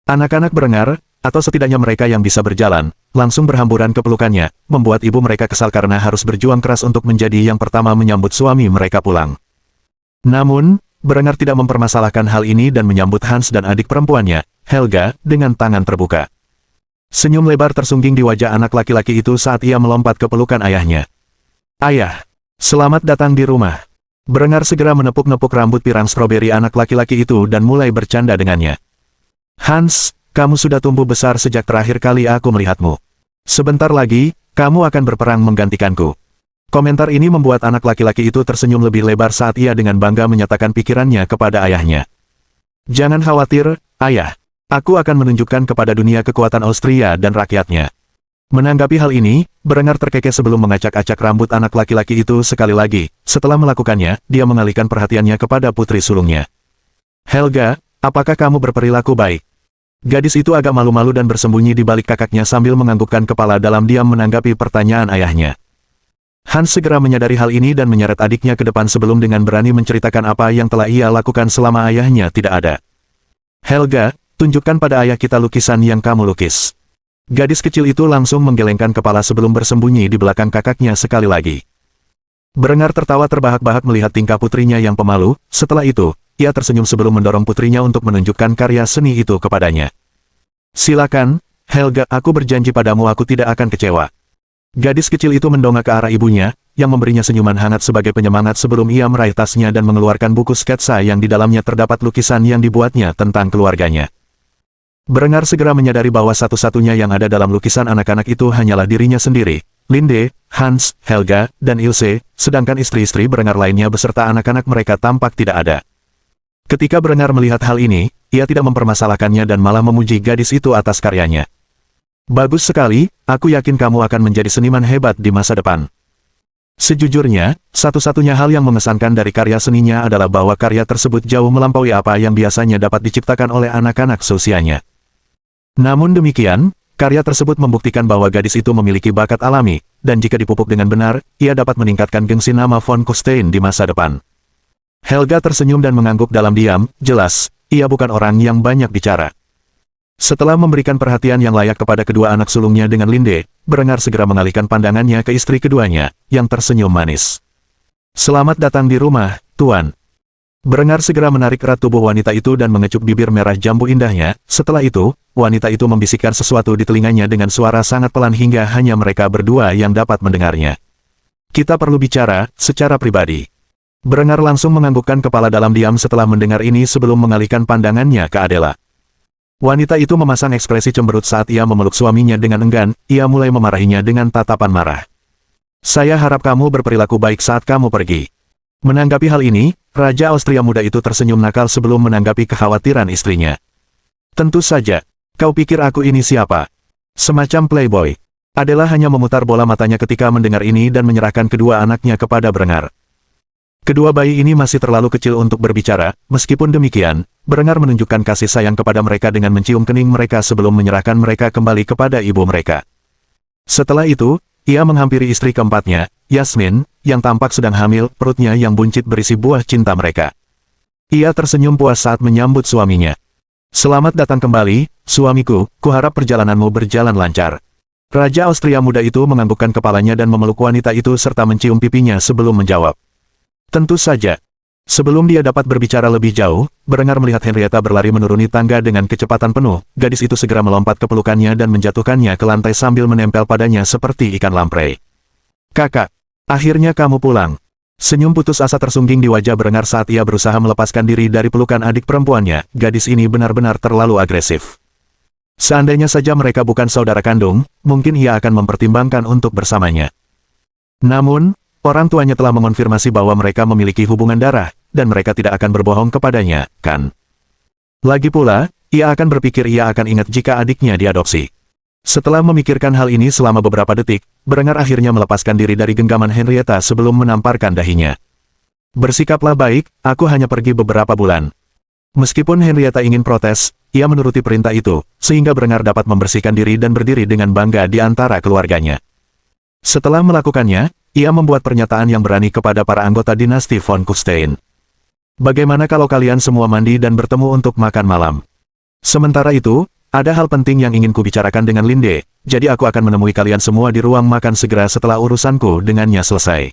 Anak-anak Berengar, atau setidaknya mereka yang bisa berjalan, langsung berhamburan ke pelukannya, membuat ibu mereka kesal karena harus berjuang keras untuk menjadi yang pertama menyambut suami mereka pulang. Namun, Berengar tidak mempermasalahkan hal ini dan menyambut Hans dan adik perempuannya, Helga, dengan tangan terbuka. Senyum lebar tersungging di wajah anak laki-laki itu saat ia melompat ke pelukan ayahnya. "Ayah, selamat datang di rumah." Berengar segera menepuk-nepuk rambut pirang stroberi anak laki-laki itu dan mulai bercanda dengannya. "Hans, kamu sudah tumbuh besar sejak terakhir kali aku melihatmu. Sebentar lagi, kamu akan berperang menggantikanku." Komentar ini membuat anak laki-laki itu tersenyum lebih lebar saat ia dengan bangga menyatakan pikirannya kepada ayahnya. "Jangan khawatir, ayah. Aku akan menunjukkan kepada dunia kekuatan Austria dan rakyatnya." Menanggapi hal ini, Berengar terkekeh sebelum mengacak-acak rambut anak laki-laki itu sekali lagi. Setelah melakukannya, dia mengalihkan perhatiannya kepada putri sulungnya. "Helga, apakah kamu berperilaku baik?" Gadis itu agak malu-malu dan bersembunyi di balik kakaknya sambil menganggukkan kepala dalam diam menanggapi pertanyaan ayahnya. Hans segera menyadari hal ini dan menyeret adiknya ke depan sebelum dengan berani menceritakan apa yang telah ia lakukan selama ayahnya tidak ada. "Helga, tunjukkan pada ayah kita lukisan yang kamu lukis." Gadis kecil itu langsung menggelengkan kepala sebelum bersembunyi di belakang kakaknya sekali lagi. Berengar tertawa terbahak-bahak melihat tingkah putrinya yang pemalu. Setelah itu, ia tersenyum sebelum mendorong putrinya untuk menunjukkan karya seni itu kepadanya. "Silakan, Helga, aku berjanji padamu aku tidak akan kecewa." Gadis kecil itu mendongak ke arah ibunya, yang memberinya senyuman hangat sebagai penyemangat sebelum ia meraih tasnya dan mengeluarkan buku sketsa yang di dalamnya terdapat lukisan yang dibuatnya tentang keluarganya. Berengar segera menyadari bahwa satu-satunya yang ada dalam lukisan anak-anak itu hanyalah dirinya sendiri, Linde, Hans, Helga, dan Ilse, sedangkan istri-istri Berengar lainnya beserta anak-anak mereka tampak tidak ada. Ketika Berengar melihat hal ini, ia tidak mempermasalahkannya dan malah memuji gadis itu atas karyanya. "Bagus sekali, aku yakin kamu akan menjadi seniman hebat di masa depan." Sejujurnya, satu-satunya hal yang mengesankan dari karya seninya adalah bahwa karya tersebut jauh melampaui apa yang biasanya dapat diciptakan oleh anak-anak seusianya. Namun demikian, karya tersebut membuktikan bahwa gadis itu memiliki bakat alami, dan jika dipupuk dengan benar, ia dapat meningkatkan gengsi nama von Kufstein di masa depan. Helga tersenyum dan mengangguk dalam diam. Jelas, ia bukan orang yang banyak bicara. Setelah memberikan perhatian yang layak kepada kedua anak sulungnya dengan Linde, Berengar segera mengalihkan pandangannya ke istri keduanya, yang tersenyum manis. "Selamat datang di rumah, Tuan." Berengar segera menarik erat tubuh wanita itu dan mengecup bibir merah jambu indahnya. Setelah itu, wanita itu membisikkan sesuatu di telinganya dengan suara sangat pelan hingga hanya mereka berdua yang dapat mendengarnya. "Kita perlu bicara, secara pribadi." Berengar langsung menganggukkan kepala dalam diam setelah mendengar ini sebelum mengalihkan pandangannya ke Adela. Wanita itu memasang ekspresi cemberut saat ia memeluk suaminya dengan enggan. Ia mulai memarahinya dengan tatapan marah. "Saya harap kamu berperilaku baik saat kamu pergi." Menanggapi hal ini, Raja Austria muda itu tersenyum nakal sebelum menanggapi kekhawatiran istrinya. Tentu saja, kau pikir aku ini siapa? Semacam playboy. Adela hanya memutar bola matanya ketika mendengar ini dan menyerahkan kedua anaknya kepada Berengar. Kedua bayi ini masih terlalu kecil untuk berbicara, meskipun demikian, Berengar menunjukkan kasih sayang kepada mereka dengan mencium kening mereka sebelum menyerahkan mereka kembali kepada ibu mereka. Setelah itu, ia menghampiri istri keempatnya, Yasmin, yang tampak sedang hamil, perutnya yang buncit berisi buah cinta mereka. Ia tersenyum puas saat menyambut suaminya. Selamat datang kembali, suamiku, kuharap perjalananmu berjalan lancar. Raja Austria muda itu menganggukkan kepalanya dan memeluk wanita itu serta mencium pipinya sebelum menjawab. Tentu saja. Sebelum dia dapat berbicara lebih jauh, Berengar melihat Henrietta berlari menuruni tangga dengan kecepatan penuh, gadis itu segera melompat ke pelukannya dan menjatuhkannya ke lantai sambil menempel padanya seperti ikan lamprey. Kakak, akhirnya kamu pulang. Senyum putus asa tersungging di wajah Berengar saat ia berusaha melepaskan diri dari pelukan adik perempuannya, gadis ini benar-benar terlalu agresif. Seandainya saja mereka bukan saudara kandung, mungkin ia akan mempertimbangkan untuk bersamanya. Namun, orang tuanya telah mengonfirmasi bahwa mereka memiliki hubungan darah, dan mereka tidak akan berbohong kepadanya, kan? Lagi pula, ia akan berpikir ia akan ingat jika adiknya diadopsi. Setelah memikirkan hal ini selama beberapa detik, Berengar akhirnya melepaskan diri dari genggaman Henrietta sebelum menamparkan dahinya. Bersikaplah baik, aku hanya pergi beberapa bulan. Meskipun Henrietta ingin protes, ia menuruti perintah itu, sehingga Berengar dapat membersihkan diri dan berdiri dengan bangga di antara keluarganya. Setelah melakukannya, ia membuat pernyataan yang berani kepada para anggota dinasti von Kufstein. Bagaimana kalau kalian semua mandi dan bertemu untuk makan malam? Sementara itu, ada hal penting yang ingin kubicarakan dengan Linde, jadi aku akan menemui kalian semua di ruang makan segera setelah urusanku dengannya selesai.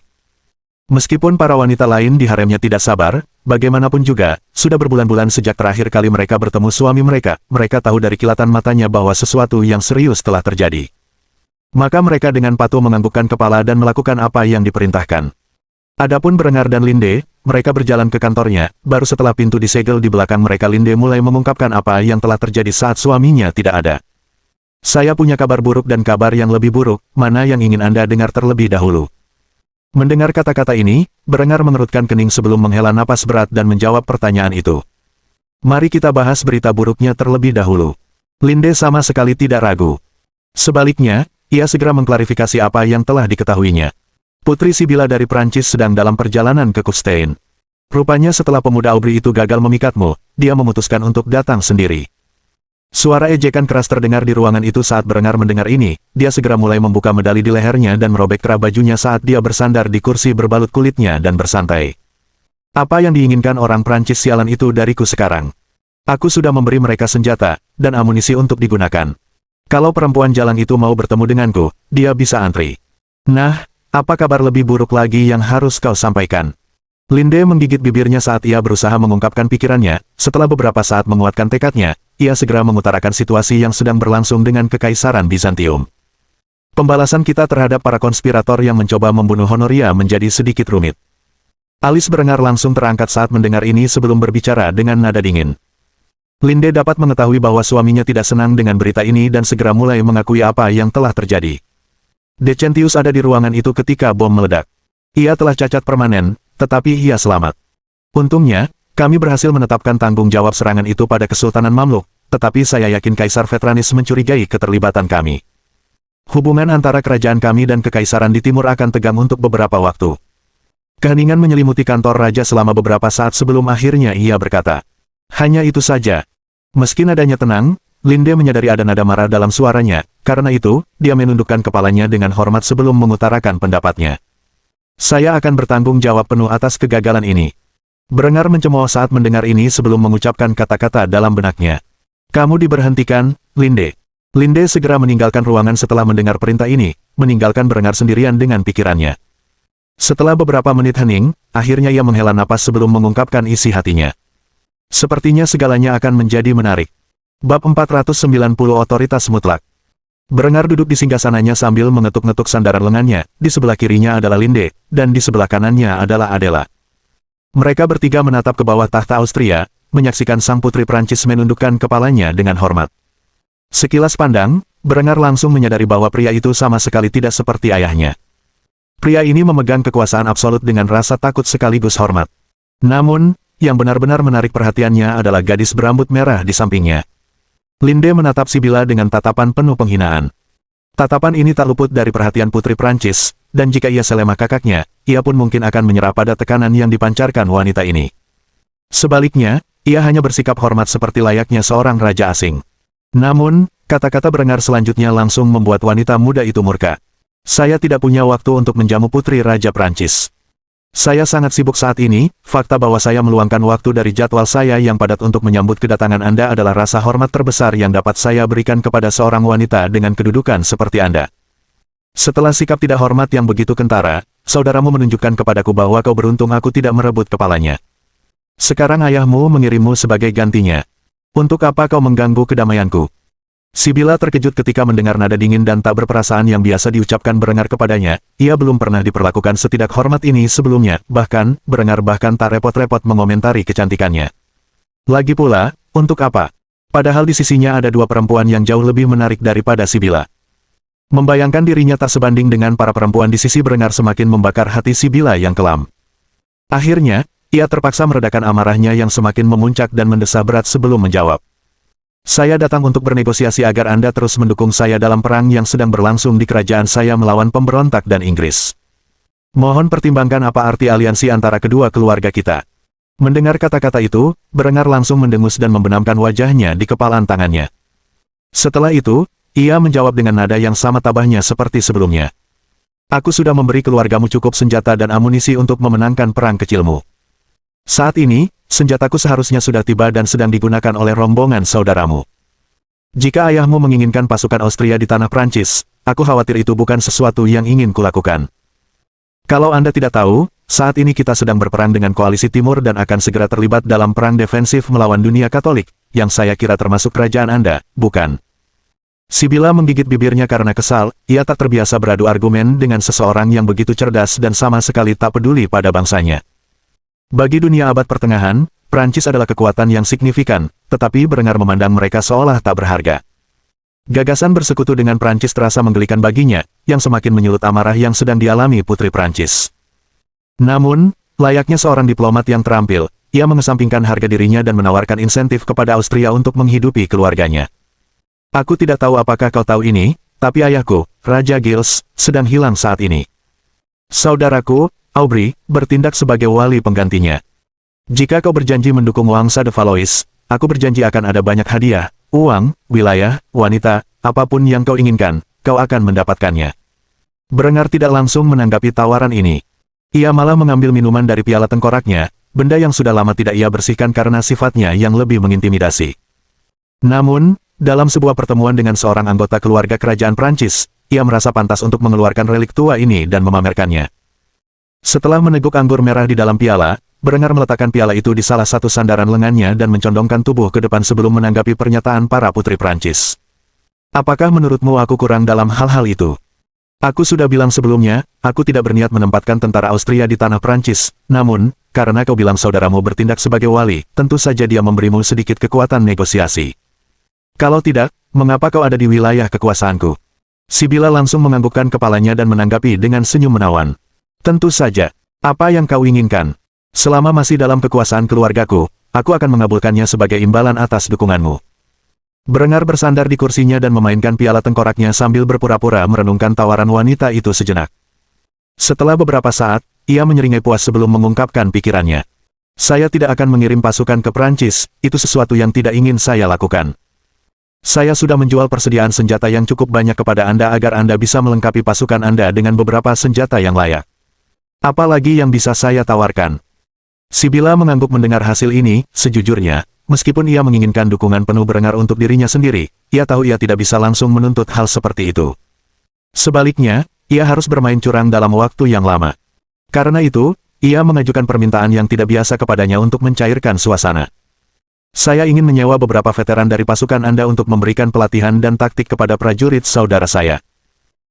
Meskipun para wanita lain di haremnya tidak sabar, bagaimanapun juga, sudah berbulan-bulan sejak terakhir kali mereka bertemu suami mereka, mereka tahu dari kilatan matanya bahwa sesuatu yang serius telah terjadi. Maka mereka dengan patuh menganggukkan kepala dan melakukan apa yang diperintahkan. Adapun Berengar dan Linde, mereka berjalan ke kantornya, baru setelah pintu disegel di belakang mereka Linde mulai mengungkapkan apa yang telah terjadi saat suaminya tidak ada. Saya punya kabar buruk dan kabar yang lebih buruk, mana yang ingin Anda dengar terlebih dahulu? Mendengar kata-kata ini, Berengar mengerutkan kening sebelum menghela napas berat dan menjawab pertanyaan itu. Mari kita bahas berita buruknya terlebih dahulu. Linde sama sekali tidak ragu. Sebaliknya, ia segera mengklarifikasi apa yang telah diketahuinya. Putri Sibila dari Prancis sedang dalam perjalanan ke Kufstein. Rupanya setelah pemuda Aubry itu gagal memikatmu, dia memutuskan untuk datang sendiri. Suara ejekan keras terdengar di ruangan itu saat Berengar mendengar ini, dia segera mulai membuka medali di lehernya dan merobek kerah bajunya saat dia bersandar di kursi berbalut kulitnya dan bersantai. Apa yang diinginkan orang Prancis sialan itu dariku sekarang? Aku sudah memberi mereka senjata, dan amunisi untuk digunakan. Kalau perempuan jalang itu mau bertemu denganku, dia bisa antri. Nah, apa kabar lebih buruk lagi yang harus kau sampaikan? Linde menggigit bibirnya saat ia berusaha mengungkapkan pikirannya, setelah beberapa saat menguatkan tekadnya, ia segera mengutarakan situasi yang sedang berlangsung dengan Kekaisaran Bizantium. Pembalasan kita terhadap para konspirator yang mencoba membunuh Honoria menjadi sedikit rumit. Alis Berengar langsung terangkat saat mendengar ini sebelum berbicara dengan nada dingin. Linde dapat mengetahui bahwa suaminya tidak senang dengan berita ini dan segera mulai mengakui apa yang telah terjadi. Decentius ada di ruangan itu ketika bom meledak. Ia telah cacat permanen, tetapi ia selamat. Untungnya, kami berhasil menetapkan tanggung jawab serangan itu pada Kesultanan Mamluk, tetapi saya yakin Kaisar Vetranis mencurigai keterlibatan kami. Hubungan antara kerajaan kami dan Kekaisaran di Timur akan tegang untuk beberapa waktu. Keheningan menyelimuti kantor raja selama beberapa saat sebelum akhirnya ia berkata. Hanya itu saja. Meski nadanya tenang, Linde menyadari ada nada marah dalam suaranya, karena itu, dia menundukkan kepalanya dengan hormat sebelum mengutarakan pendapatnya. Saya akan bertanggung jawab penuh atas kegagalan ini. Berengar mencemooh saat mendengar ini sebelum mengucapkan kata-kata dalam benaknya. Kamu diberhentikan, Linde. Linde segera meninggalkan ruangan setelah mendengar perintah ini, meninggalkan Berengar sendirian dengan pikirannya. Setelah beberapa menit hening, akhirnya ia menghela napas sebelum mengungkapkan isi hatinya. Sepertinya segalanya akan menjadi menarik. Bab 490 Otoritas Mutlak. Berengar duduk di singgasananya sambil mengetuk-ngetuk sandaran lengannya, di sebelah kirinya adalah Linde, dan di sebelah kanannya adalah Adela. Mereka bertiga menatap ke bawah tahta Austria, menyaksikan sang putri Prancis menundukkan kepalanya dengan hormat. Sekilas pandang, Berengar langsung menyadari bahwa pria itu sama sekali tidak seperti ayahnya. Pria ini memegang kekuasaan absolut dengan rasa takut sekaligus hormat. Namun, yang benar-benar menarik perhatiannya adalah gadis berambut merah di sampingnya. Linde menatap Sibila dengan tatapan penuh penghinaan. Tatapan ini tak luput dari perhatian putri Prancis, dan jika ia selemah kakaknya, ia pun mungkin akan menyerah pada tekanan yang dipancarkan wanita ini. Sebaliknya, ia hanya bersikap hormat seperti layaknya seorang raja asing. Namun, kata-kata Berengar selanjutnya langsung membuat wanita muda itu murka. Saya tidak punya waktu untuk menjamu putri Raja Prancis. Saya sangat sibuk saat ini, fakta bahwa saya meluangkan waktu dari jadwal saya yang padat untuk menyambut kedatangan Anda adalah rasa hormat terbesar yang dapat saya berikan kepada seorang wanita dengan kedudukan seperti Anda. Setelah sikap tidak hormat yang begitu kentara, saudaramu menunjukkan kepadaku bahwa kau beruntung aku tidak merebut kepalanya. Sekarang ayahmu mengirimmu sebagai gantinya. Untuk apa kau mengganggu kedamaianku? Sibila terkejut ketika mendengar nada dingin dan tak berperasaan yang biasa diucapkan Berengar kepadanya. Ia belum pernah diperlakukan setidak hormat ini sebelumnya, bahkan, Berengar bahkan tak repot-repot mengomentari kecantikannya. Lagi pula, untuk apa? Padahal di sisinya ada dua perempuan yang jauh lebih menarik daripada Sibila. Membayangkan dirinya tak sebanding dengan para perempuan di sisi Berengar semakin membakar hati Sibila yang kelam. Akhirnya, ia terpaksa meredakan amarahnya yang semakin memuncak dan mendesah berat sebelum menjawab. Saya datang untuk bernegosiasi agar Anda terus mendukung saya dalam perang yang sedang berlangsung di kerajaan saya melawan pemberontak dan Inggris. Mohon pertimbangkan apa arti aliansi antara kedua keluarga kita. Mendengar kata-kata itu, Berengar langsung mendengus dan membenamkan wajahnya di kepalan tangannya. Setelah itu, ia menjawab dengan nada yang sama tabahnya seperti sebelumnya. Aku sudah memberi keluargamu cukup senjata dan amunisi untuk memenangkan perang kecilmu. Saat ini, senjataku seharusnya sudah tiba dan sedang digunakan oleh rombongan saudaramu. Jika ayahmu menginginkan pasukan Austria di tanah Prancis, aku khawatir itu bukan sesuatu yang ingin kulakukan. Kalau Anda tidak tahu, saat ini kita sedang berperang dengan koalisi timur dan akan segera terlibat dalam perang defensif melawan dunia Katolik, yang saya kira termasuk kerajaan Anda, bukan? Sibila menggigit bibirnya karena kesal, ia tak terbiasa beradu argumen dengan seseorang yang begitu cerdas dan sama sekali tak peduli pada bangsanya. Bagi dunia abad pertengahan, Prancis adalah kekuatan yang signifikan, tetapi Berengar memandang mereka seolah tak berharga. Gagasan bersekutu dengan Prancis terasa menggelikan baginya, yang semakin menyulut amarah yang sedang dialami putri Prancis. Namun, layaknya seorang diplomat yang terampil, ia mengesampingkan harga dirinya dan menawarkan insentif kepada Austria untuk menghidupi keluarganya. Aku tidak tahu apakah kau tahu ini, tapi ayahku, Raja Giles, sedang hilang saat ini. Saudaraku, Aubry, bertindak sebagai wali penggantinya. Jika kau berjanji mendukung Wangsa de Valois, aku berjanji akan ada banyak hadiah, uang, wilayah, wanita, apapun yang kau inginkan, kau akan mendapatkannya. Berengar tidak langsung menanggapi tawaran ini. Ia malah mengambil minuman dari piala tengkoraknya, benda yang sudah lama tidak ia bersihkan karena sifatnya yang lebih mengintimidasi. Namun, dalam sebuah pertemuan dengan seorang anggota keluarga kerajaan Prancis, ia merasa pantas untuk mengeluarkan relik tua ini dan memamerkannya. Setelah meneguk anggur merah di dalam piala, Berengar meletakkan piala itu di salah satu sandaran lengannya dan mencondongkan tubuh ke depan sebelum menanggapi pernyataan para putri Prancis. Apakah menurutmu aku kurang dalam hal-hal itu? Aku sudah bilang sebelumnya, aku tidak berniat menempatkan tentara Austria di tanah Prancis, namun, karena kau bilang saudaramu bertindak sebagai wali, tentu saja dia memberimu sedikit kekuatan negosiasi. Kalau tidak, mengapa kau ada di wilayah kekuasaanku? Sibila langsung menganggukkan kepalanya dan menanggapi dengan senyum menawan. Tentu saja. Apa yang kau inginkan? Selama masih dalam kekuasaan keluargaku, aku akan mengabulkannya sebagai imbalan atas dukunganmu. Berengar bersandar di kursinya dan memainkan piala tengkoraknya sambil berpura-pura merenungkan tawaran wanita itu sejenak. Setelah beberapa saat, ia menyeringai puas sebelum mengungkapkan pikirannya. Saya tidak akan mengirim pasukan ke Prancis, itu sesuatu yang tidak ingin saya lakukan. Saya sudah menjual persediaan senjata yang cukup banyak kepada Anda agar Anda bisa melengkapi pasukan Anda dengan beberapa senjata yang layak. Apalagi yang bisa saya tawarkan? Sibila mengangguk mendengar hasil ini, sejujurnya, meskipun ia menginginkan dukungan penuh Berengar untuk dirinya sendiri, ia tahu ia tidak bisa langsung menuntut hal seperti itu. Sebaliknya, ia harus bermain curang dalam waktu yang lama. Karena itu, ia mengajukan permintaan yang tidak biasa kepadanya untuk mencairkan suasana. Saya ingin menyewa beberapa veteran dari pasukan Anda untuk memberikan pelatihan dan taktik kepada prajurit saudara saya.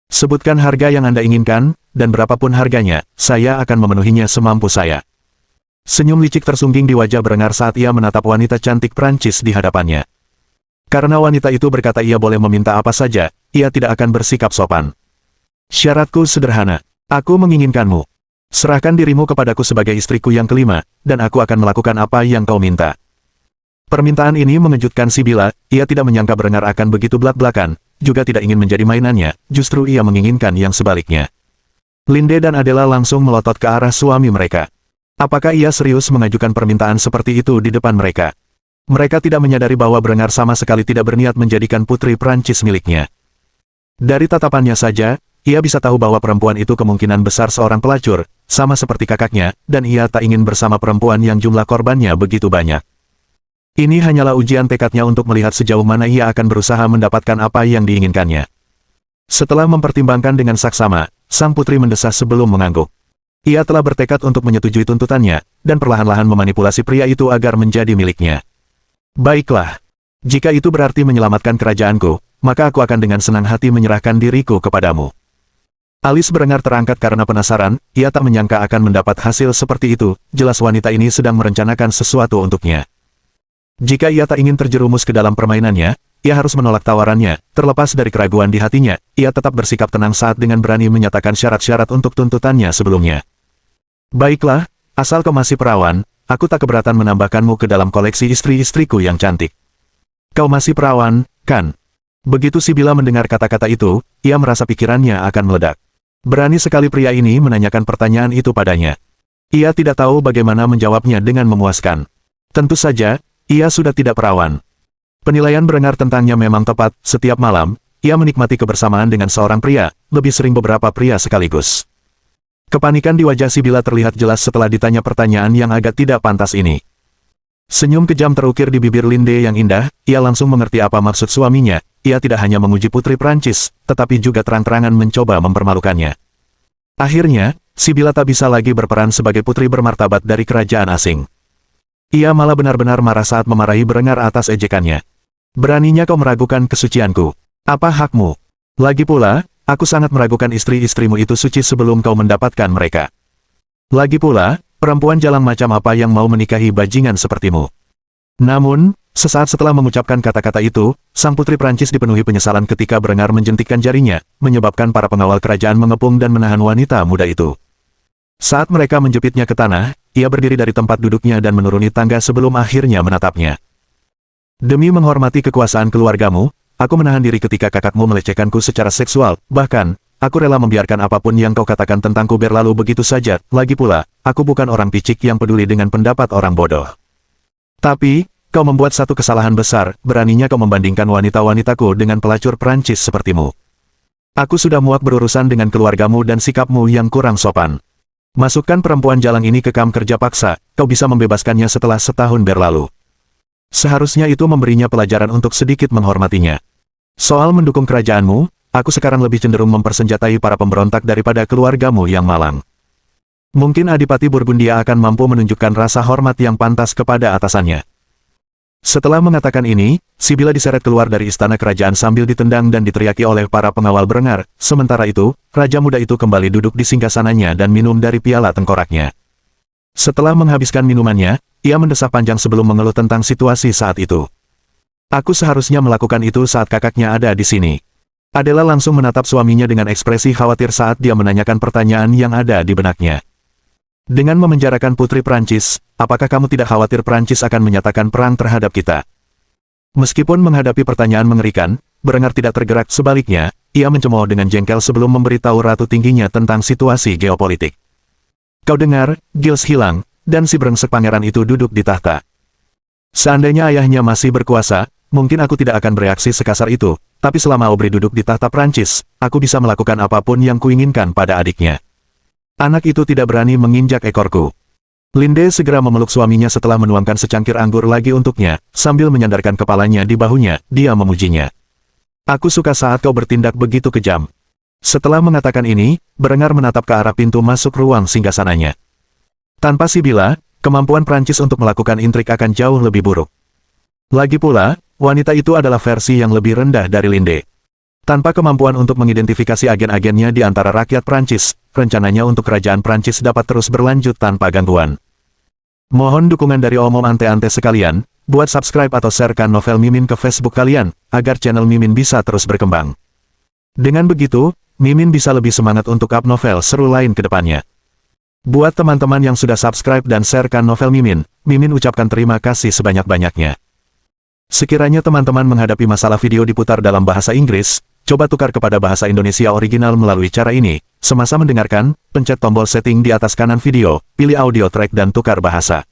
Sebutkan harga yang Anda inginkan, dan berapapun harganya, saya akan memenuhinya semampu saya. Senyum licik tersungging di wajah Berengar saat ia menatap wanita cantik Prancis di hadapannya. Karena wanita itu berkata ia boleh meminta apa saja, ia tidak akan bersikap sopan. Syaratku sederhana. Aku menginginkanmu. Serahkan dirimu kepadaku sebagai istriku yang kelima, dan aku akan melakukan apa yang kau minta. Permintaan ini mengejutkan Sibila, ia tidak menyangka Berengar akan begitu belak-belakan, juga tidak ingin menjadi mainannya, justru ia menginginkan yang sebaliknya. Linde dan Adela langsung melotot ke arah suami mereka. Apakah ia serius mengajukan permintaan seperti itu di depan mereka? Mereka tidak menyadari bahwa Berengar sama sekali tidak berniat menjadikan putri Prancis miliknya. Dari tatapannya saja, ia bisa tahu bahwa perempuan itu kemungkinan besar seorang pelacur, sama seperti kakaknya, dan ia tak ingin bersama perempuan yang jumlah korbannya begitu banyak. Ini hanyalah ujian tekadnya untuk melihat sejauh mana ia akan berusaha mendapatkan apa yang diinginkannya. Setelah mempertimbangkan dengan saksama, sang putri mendesah sebelum mengangguk. Ia telah bertekad untuk menyetujui tuntutannya, dan perlahan-lahan memanipulasi pria itu agar menjadi miliknya. Baiklah. Jika itu berarti menyelamatkan kerajaanku, maka aku akan dengan senang hati menyerahkan diriku kepadamu. Alis Berengar terangkat karena penasaran, ia tak menyangka akan mendapat hasil seperti itu, jelas wanita ini sedang merencanakan sesuatu untuknya. Jika ia tak ingin terjerumus ke dalam permainannya, ia harus menolak tawarannya, terlepas dari keraguan di hatinya, ia tetap bersikap tenang saat dengan berani menyatakan syarat-syarat untuk tuntutannya sebelumnya. Baiklah, asal kau masih perawan, aku tak keberatan menambahkanmu ke dalam koleksi istri-istriku yang cantik. Kau masih perawan, kan? Begitu Sibila mendengar kata-kata itu, ia merasa pikirannya akan meledak. Berani sekali pria ini menanyakan pertanyaan itu padanya. Ia tidak tahu bagaimana menjawabnya dengan memuaskan. Tentu saja, ia sudah tidak perawan. Penilaian Berengar tentangnya memang tepat, setiap malam, ia menikmati kebersamaan dengan seorang pria, lebih sering beberapa pria sekaligus. Kepanikan di wajah Sibila terlihat jelas setelah ditanya pertanyaan yang agak tidak pantas ini. Senyum kejam terukir di bibir Linde yang indah, ia langsung mengerti apa maksud suaminya. Ia tidak hanya menguji putri Prancis, tetapi juga terang-terangan mencoba mempermalukannya. Akhirnya, Sibila tak bisa lagi berperan sebagai putri bermartabat dari kerajaan asing. Ia malah benar-benar marah saat memarahi Berengar atas ejekannya. Beraninya kau meragukan kesucianku. Apa hakmu? Lagi pula, aku sangat meragukan istri-istrimu itu suci sebelum kau mendapatkan mereka. Lagi pula, perempuan jalan macam apa yang mau menikahi bajingan sepertimu? Namun, sesaat setelah mengucapkan kata-kata itu, sang putri Prancis dipenuhi penyesalan ketika Berengar menjentikkan jarinya, menyebabkan para pengawal kerajaan mengepung dan menahan wanita muda itu. Saat mereka menjepitnya ke tanah, ia berdiri dari tempat duduknya dan menuruni tangga sebelum akhirnya menatapnya. Demi menghormati kekuasaan keluargamu, aku menahan diri ketika kakakmu melecehkanku secara seksual, bahkan, aku rela membiarkan apapun yang kau katakan tentangku berlalu begitu saja, lagi pula, aku bukan orang picik yang peduli dengan pendapat orang bodoh. Tapi, kau membuat satu kesalahan besar, beraninya kau membandingkan wanita-wanitaku dengan pelacur Prancis sepertimu. Aku sudah muak berurusan dengan keluargamu dan sikapmu yang kurang sopan. Masukkan perempuan jalang ini ke kamp kerja paksa, kau bisa membebaskannya setelah setahun berlalu. Seharusnya itu memberinya pelajaran untuk sedikit menghormatinya. Soal mendukung kerajaanmu, aku sekarang lebih cenderung mempersenjatai para pemberontak daripada keluargamu yang malang. Mungkin Adipati Burgundia akan mampu menunjukkan rasa hormat yang pantas kepada atasannya. Setelah mengatakan ini, Sibila diseret keluar dari istana kerajaan sambil ditendang dan diteriaki oleh para pengawal Berengar. Sementara itu, raja muda itu kembali duduk di singgasananya dan minum dari piala tengkoraknya. Setelah menghabiskan minumannya, ia mendesah panjang sebelum mengeluh tentang situasi saat itu. Aku seharusnya melakukan itu saat kakaknya ada di sini. Adela langsung menatap suaminya dengan ekspresi khawatir saat dia menanyakan pertanyaan yang ada di benaknya. Dengan memenjarakan putri Prancis, apakah kamu tidak khawatir Prancis akan menyatakan perang terhadap kita? Meskipun menghadapi pertanyaan mengerikan, Berengar tidak tergerak, sebaliknya, ia mencemooh dengan jengkel sebelum memberitahu ratu tingginya tentang situasi geopolitik. Kau dengar, Giles hilang, dan si brengsek pangeran itu duduk di tahta. Seandainya ayahnya masih berkuasa, mungkin aku tidak akan bereaksi sekasar itu, tapi selama Aubry duduk di tahta Prancis, aku bisa melakukan apapun yang kuinginkan pada adiknya. Anak itu tidak berani menginjak ekorku. Linde segera memeluk suaminya setelah menuangkan secangkir anggur lagi untuknya, sambil menyandarkan kepalanya di bahunya, dia memujinya. Aku suka saat kau bertindak begitu kejam. Setelah mengatakan ini, Berengar menatap ke arah pintu masuk ruang singgasananya. Tanpa Sibila, kemampuan Prancis untuk melakukan intrik akan jauh lebih buruk. Lagi pula, wanita itu adalah versi yang lebih rendah dari Linde. Tanpa kemampuan untuk mengidentifikasi agen-agennya di antara rakyat Prancis, rencananya untuk kerajaan Prancis dapat terus berlanjut tanpa gangguan. Mohon dukungan dari omom ante-ante sekalian, buat subscribe atau sharekan novel Mimin ke Facebook kalian, agar channel Mimin bisa terus berkembang. Dengan begitu, Mimin bisa lebih semangat untuk up novel seru lain ke depannya. Buat teman-teman yang sudah subscribe dan sharekan novel Mimin, Mimin ucapkan terima kasih sebanyak-banyaknya. Sekiranya teman-teman menghadapi masalah video diputar dalam bahasa Inggris, coba tukar kepada bahasa Indonesia original melalui cara ini. Semasa mendengarkan, pencet tombol setting di atas kanan video, pilih audio track dan tukar bahasa.